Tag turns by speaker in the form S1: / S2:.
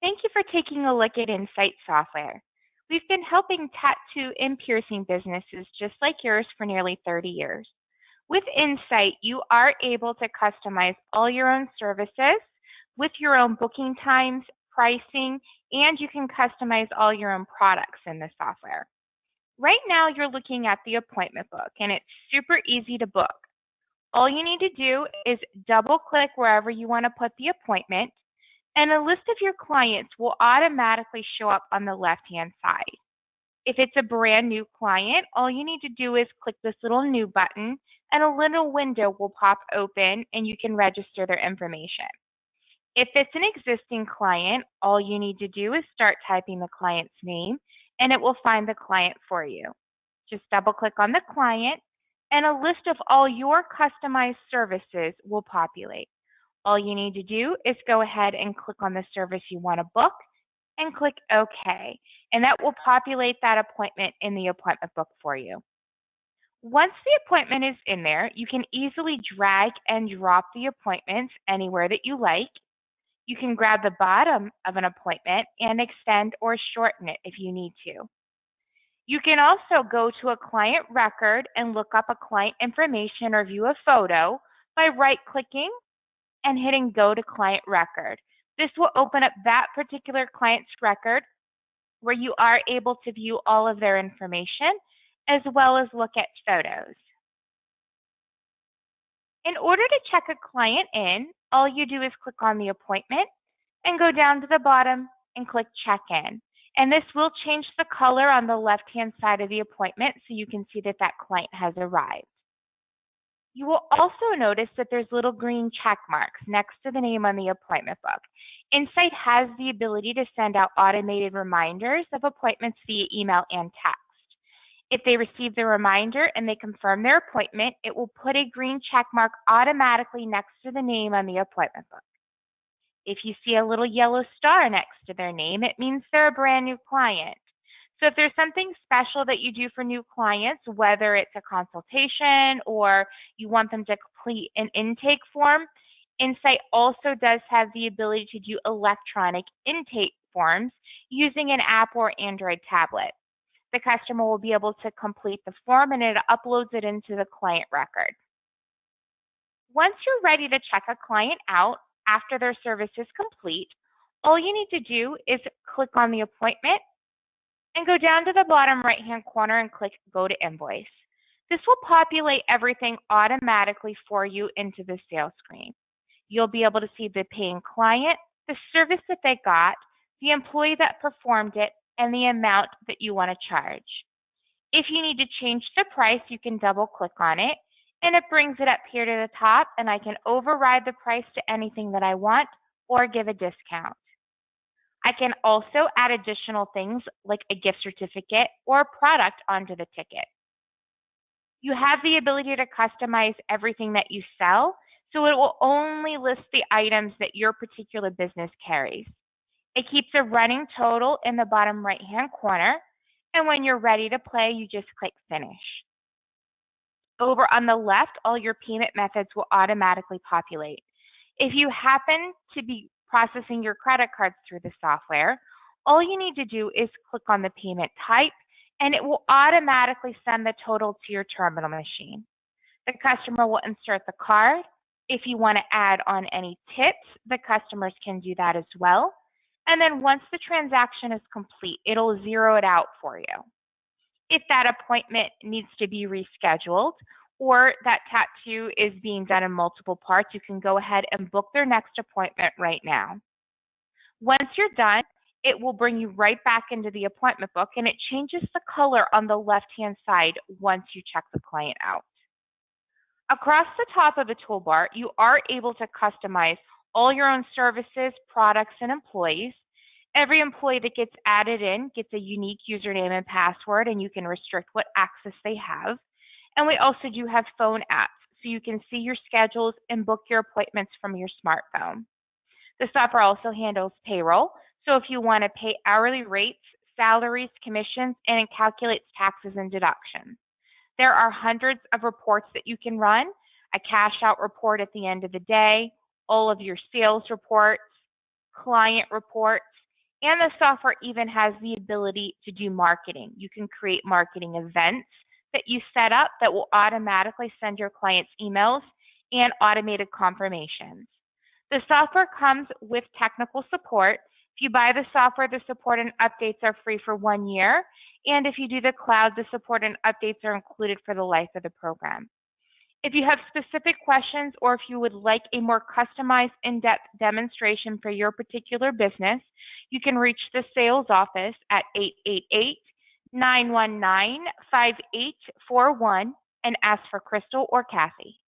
S1: Thank you for taking a look at Insight software. We've been helping tattoo and piercing businesses just like yours for nearly 30 years. With Insight, you are able to customize all your own services with your own booking times, pricing, and you can customize all your own products in the software. Right now, you're looking at the appointment book, and it's super easy to book. All you need to do is double click wherever you want to put the appointment, and a list of your clients will automatically show up on the left-hand side. If it's a brand new client, all you need to do is click this little new button and a little window will pop open and you can register their information. If it's an existing client, all you need to do is start typing the client's name and it will find the client for you. Just double click on the client and a list of all your customized services will populate. All you need to do is go ahead and click on the service you want to book and click OK. And that will populate that appointment in the appointment book for you. Once the appointment is in there, you can easily drag and drop the appointments anywhere that you like. You can grab the bottom of an appointment and extend or shorten it if you need to. You can also go to a client record and look up a client information or view a photo by right-clicking and hitting Go to Client Record. This will open up that particular client's record where you are able to view all of their information as well as look at photos. In order to check a client in, all you do is click on the appointment and go down to the bottom and click Check In. And this will change the color on the left-hand side of the appointment so you can see that that client has arrived. You will also notice that there's little green check marks next to the name on the appointment book. Insight has the ability to send out automated reminders of appointments via email and text. If they receive the reminder and they confirm their appointment, it will put a green check mark automatically next to the name on the appointment book. If you see a little yellow star next to their name, it means they're a brand new client. So if there's something special that you do for new clients, whether it's a consultation or you want them to complete an intake form, Insight also does have the ability to do electronic intake forms using an app or Android tablet. The customer will be able to complete the form and it uploads it into the client record. Once you're ready to check a client out after their service is complete, all you need to do is click on the appointment and go down to the bottom right-hand corner and click Go to Invoice. This will populate everything automatically for you into the sales screen. You'll be able to see the paying client, the service that they got, the employee that performed it, and the amount that you want to charge. If you need to change the price, you can double-click on it, and it brings it up here to the top, and I can override the price to anything that I want or give a discount. I can also add additional things like a gift certificate or a product onto the ticket. You have the ability to customize everything that you sell, so it will only list the items that your particular business carries. It keeps a running total in the bottom right-hand corner, and when you're ready to play, you just click Finish. Over on the left, all your payment methods will automatically populate. If you happen to be processing your credit cards through the software, all you need to do is click on the payment type and it will automatically send the total to your terminal machine. The customer will insert the card. If you want to add on any tips, the customers can do that as well. And then once the transaction is complete, it'll zero it out for you. If that appointment needs to be rescheduled or that tattoo is being done in multiple parts, you can go ahead and book their next appointment right now. Once you're done, it will bring you right back into the appointment book and it changes the color on the left-hand side once you check the client out. Across the top of the toolbar, you are able to customize all your own services, products, and employees. Every employee that gets added in gets a unique username and password, and you can restrict what access they have. And we also do have phone apps, so you can see your schedules and book your appointments from your smartphone. The software also handles payroll, so if you want to pay hourly rates, salaries, commissions, and it calculates taxes and deductions. There are hundreds of reports that you can run, a cash out report at the end of the day, all of your sales reports, client reports, And the software even has the ability to do marketing. You can create marketing events that you set up that will automatically send your clients emails and automated confirmations. The software comes with technical support. If you buy the software, the support and updates are free for 1 year. And if you do the cloud, the support and updates are included for the life of the program. If you have specific questions or if you would like a more customized, in-depth demonstration for your particular business, you can reach the sales office at 888-919-5841 and ask for Crystal or Kathy.